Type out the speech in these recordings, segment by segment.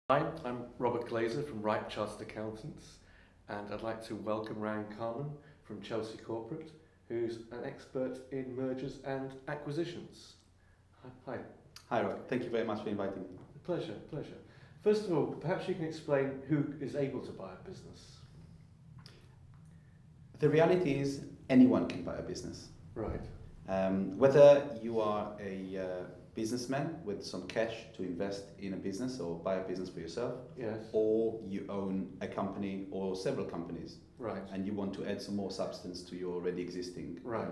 Hi, I'm Robert Glazer from Wright Chartered Accountants, and I'd like to welcome Ran Carmon from Chelsea Corporate, who's an expert in mergers and acquisitions. Hi. Hi, Rob. Thank you very much for inviting me. Pleasure. First of all, perhaps you can explain who is able to buy a business. The reality is anyone can buy a business. Right. Whether you are a businessman with some cash to invest in a business or buy a business for yourself, Yes. or you own a company or several companies, Right. and you want to add some more substance to your already existing Right.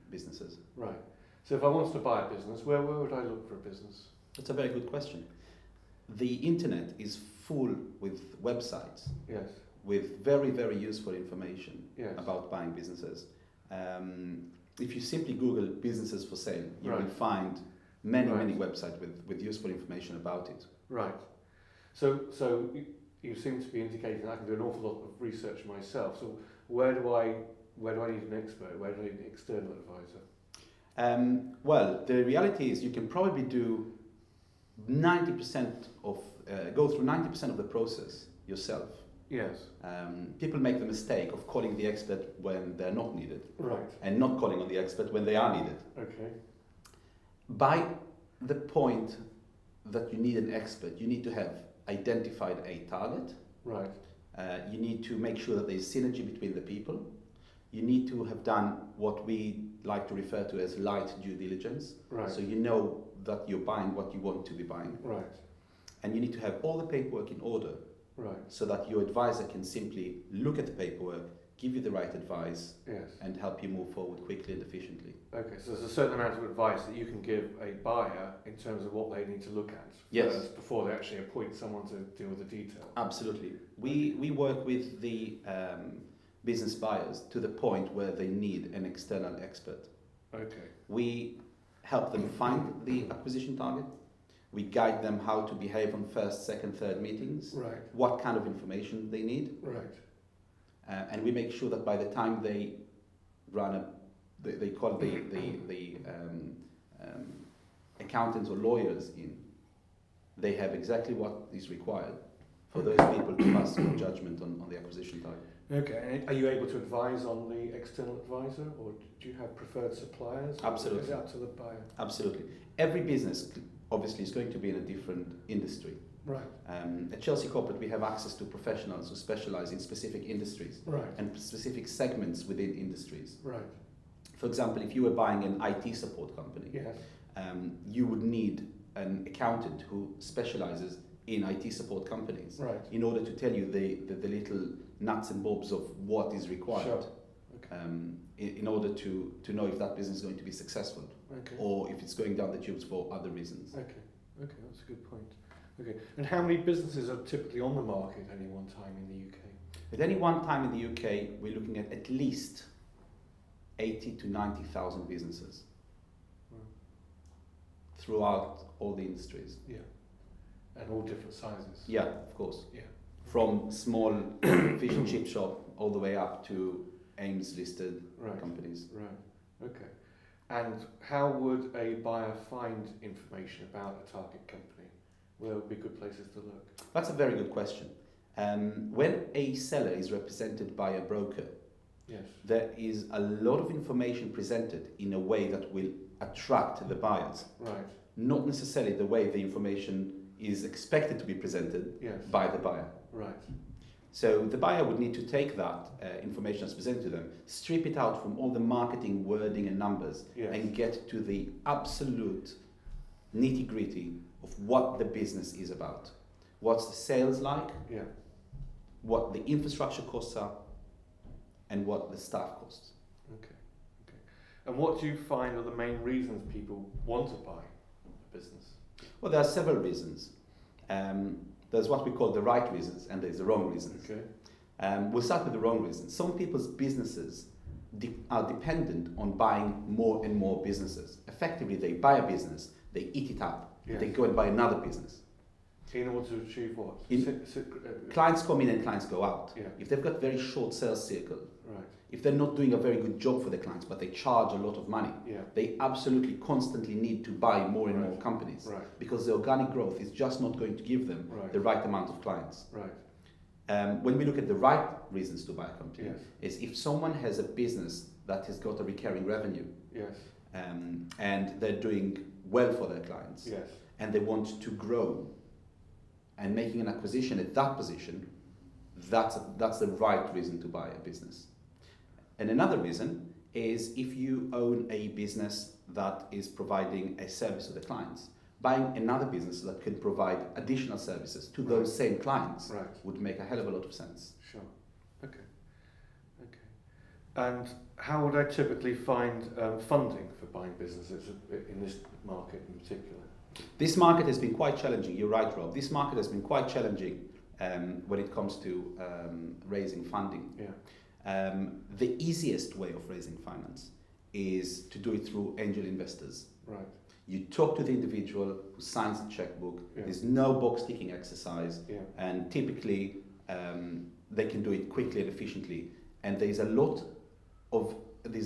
businesses. Right. So if I wanted to buy a business, where would I look for a business? That's a very good question. The internet is full with websites Yes. with very, very useful information Yes. about buying businesses. If you simply Google businesses for sale, you will Right. find many Right. websites with useful information about it. Right. So you seem to be indicating I can do an awful lot of research myself. So where do I need an expert? Where do I need an external advisor? Well, the reality is you can probably do 90% of go through 90% of the process yourself. Yes. People make the mistake of calling the expert when they're not needed, Right. and not calling on the expert when they are needed. Okay. By the point that you need an expert, you need to have identified a target. Right. You need to make sure that there is synergy between the people. You need to have done what we like to refer to as light due diligence. Right. So you know that you're buying what you want to be buying. Right. And you need to have all the paperwork in order Right. so that your advisor can simply look at the paperwork, give you the right advice, Yes. and help you move forward quickly and efficiently. Okay. So there's a certain amount of advice that you can give a buyer in terms of what they need to look at Yes. first before they actually appoint someone to deal with the detail. Absolutely. We work with the business buyers to the point where they need an external expert. Okay. We help them find the acquisition target. We guide them how to behave on first, second, third meetings, Right. what kind of information they need, Right. and we make sure that by the time they run they call the accountants or lawyers in, they have exactly what is required for those people to pass some judgment on the acquisition target. Okay. And are you able to advise on the external advisor, or do you have preferred suppliers? Or Absolutely. is it up to the buyer? Absolutely. Every business obviously is going to be in a different industry. Right. At Chelsea Corporate, we have access to professionals who specialize in specific industries Right. and specific segments within industries. Right. For example, if you were buying an IT support company, Yes. you would need an accountant who specializes in IT support companies Right. in order to tell you the little nuts and bolts of what is required. Sure. Okay. In order to know if that business is going to be successful Okay. or if it's going down the tubes for other reasons. Okay. Okay. That's a good point. Okay. And how many businesses are typically on the market at any one time in the UK? At any one time in the UK, we're looking at least 80 to 90,000 businesses Wow. throughout all the industries. Yeah. And all different sizes. Yeah, of course. Yeah. From small fish and chip shop all the way up to AIMS listed Right. companies. Right. Okay. And how would a buyer find information about a target company? Where would be good places to look? That's a very good question. When a seller is represented by a broker, Yes. there is a lot of information presented in a way that will attract the buyers. Right. Not necessarily the way the information is expected to be presented Yes. by the buyer. Right. So the buyer would need to take that information that's presented to them, strip it out from all the marketing wording and numbers, Yes. and get to the absolute nitty-gritty of what the business is about. What's the sales like, Yeah. what the infrastructure costs are, and what the staff costs. Okay. Okay. And what do you find are the main reasons people want to buy a business? Well, there are several reasons. There's what we call the right reasons, and there's the wrong reasons. Okay. We'll start with the wrong reasons. Some people's businesses are dependent on buying more and more businesses. Effectively, they buy a business, they eat it up, Yes. they go and buy another business. In order to achieve what? Clients come in and clients go out. Yeah. If they've got very short sales cycle, Right. if they're not doing a very good job for their clients, but they charge a lot of money, Yeah. they absolutely constantly need to buy more and Right. more companies, Right. because the organic growth is just not going to give them Right. the right amount of clients. Right. When we look at the right reasons to buy a company, Yes. is if someone has a business that has got a recurring revenue, Yes. and they're doing well for their clients, Yes. and they want to grow, and making an acquisition at that position, that's the right reason to buy a business. And another reason is if you own a business that is providing a service to the clients, buying another business that can provide additional services to those same clients Right. would make a hell of a lot of sense. Sure. Okay. Okay. And how would I typically find funding for buying businesses in this market in particular? This market has been quite challenging. You're right, Rob. This market has been quite challenging when it comes to raising funding. Yeah. The easiest way of raising finance is to do it through angel investors. Right. You talk to the individual who signs the checkbook. Yeah. There's no box ticking exercise, Yeah. and typically they can do it quickly and efficiently. And there's a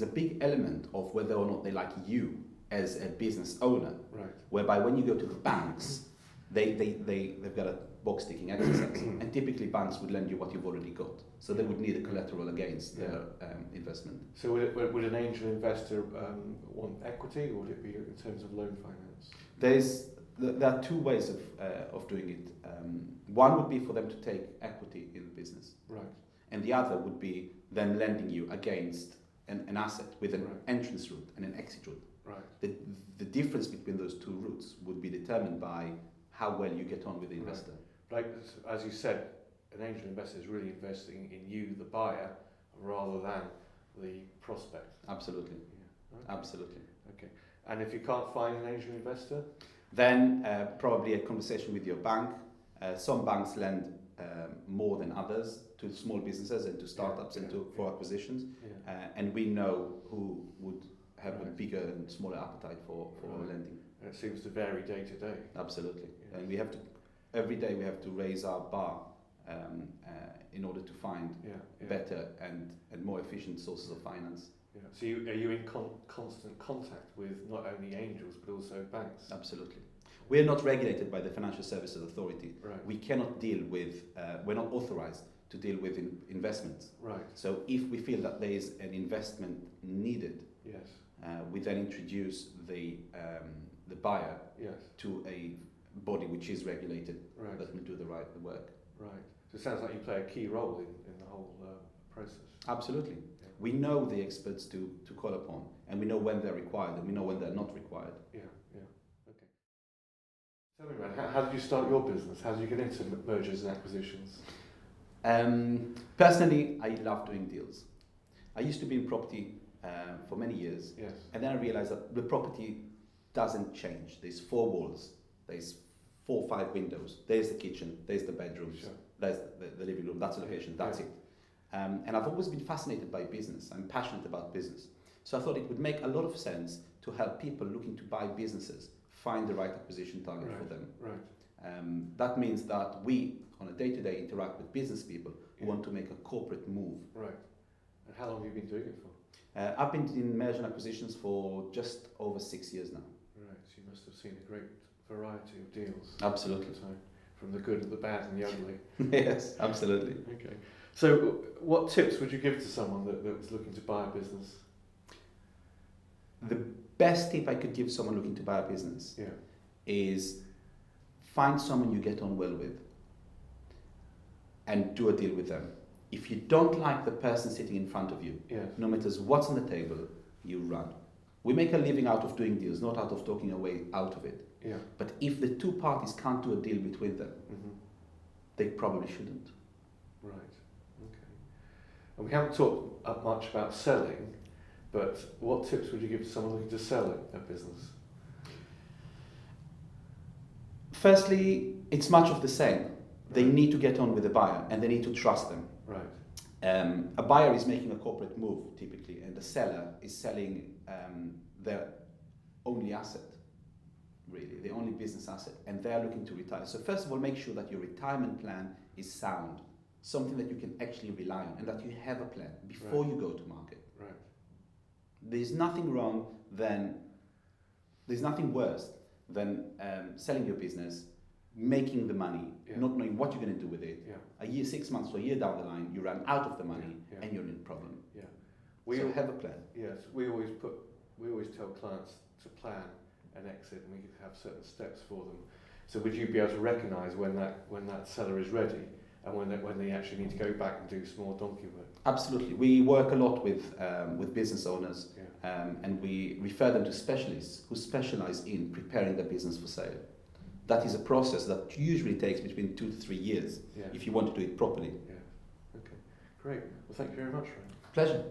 big element of whether or not they like you as a business owner. Right. Whereby when you go to the banks, they've got a box ticking exercise, and typically banks would lend you what you've already got, so they would need a collateral against their investment. So would an angel investor want equity, or would it be in terms of loan finance? There are two ways of doing it. One would be for them to take equity in the business, Right. and the other would be them lending you against an asset with an Right. entrance route and an exit route. Right. The difference between those two routes would be determined by how well you get on with the Right. investor. Like, as you said, an angel investor is really investing in you, the buyer, rather than the prospect. Absolutely. Yeah. Okay. Absolutely. Okay. And if you can't find an angel investor? Then probably a conversation with your bank. Some banks lend more than others to small businesses and to startups and for acquisitions. Yeah. And we know who would have a Right. bigger and smaller appetite for Right. lending. And it seems to vary day to day. Absolutely. Yes. And every day we have to raise our bar in order to find Yeah. better and more efficient sources of finance. Yeah. So are you in constant contact with not only angels but also banks? Absolutely. We are not regulated by the Financial Services Authority. Right. We cannot deal with, we're not authorized to deal with investments. Right. So if we feel that there is an investment needed, Yes. we then introduce the buyer Yes. to a body which is regulated Right. that will do the work. Right. So it sounds like you play a key role in the whole process. Absolutely. Yeah. We know the experts to call upon, and we know when they're required, and we know when they're not required. Yeah. Yeah. Okay. Tell me, Ran, how did you start your business? How did you get into mergers and acquisitions? Personally, I love doing deals. I used to be in property for many years, Yes. and then I realized that the property doesn't change. There's 4 walls, there's 4 or 5 windows, there's the kitchen, there's the bedrooms, Sure. there's the living room, that's the location, that's Yeah. it. And I've always been fascinated by business. I'm passionate about business. So I thought it would make a lot of sense to help people looking to buy businesses find the right acquisition target for them. Right. That means that we, on a day-to-day, interact with business people who want to make a corporate move. Right. And how long have you been doing it for? I've been in merger and acquisitions for just over 6 years now. Right. So you must have seen a great variety of deals. Absolutely. So, from the good, the bad, and the ugly. Yes, absolutely. Okay. So, what tips would you give to someone that was looking to buy a business? The best tip I could give someone looking to buy a business Yeah. is find someone you get on well with and do a deal with them. If you don't like the person sitting in front of you, Yes. no matter what's on the table, you run. We make a living out of doing deals, not out of talking our way out of it. Yeah. But if the 2 parties can't do a deal between them, Mm-hmm. they probably shouldn't. Right. Okay. And we haven't talked much about selling, but what tips would you give to someone looking to sell a business? Firstly, it's much of the same. They need to get on with the buyer and they need to trust them. Right. A buyer is making a corporate move typically, and the seller is selling their only asset, really, the only business asset, and they are looking to retire. So first of all, make sure that your retirement plan is sound, something that you can actually rely on, and that you have a plan before you go to market. Right. There's nothing worse than selling your business, making the money, not knowing what you're going to do with it. Yeah. A year, 6 months to a year down the line, you run out of the money and you're in a problem. Yeah. So have a plan. Yes, we always tell clients to plan an exit, and we have certain steps for them. So would you be able to recognise when that seller is ready, and when they actually need to go back and do some more donkey work? Absolutely. We work a lot with business owners, and we refer them to specialists who specialise in preparing their business for sale. That is a process that usually takes between 2 to 3 years if you want to do it properly. Yeah. Okay. Great. Well, thank you very much, Ran. Pleasure.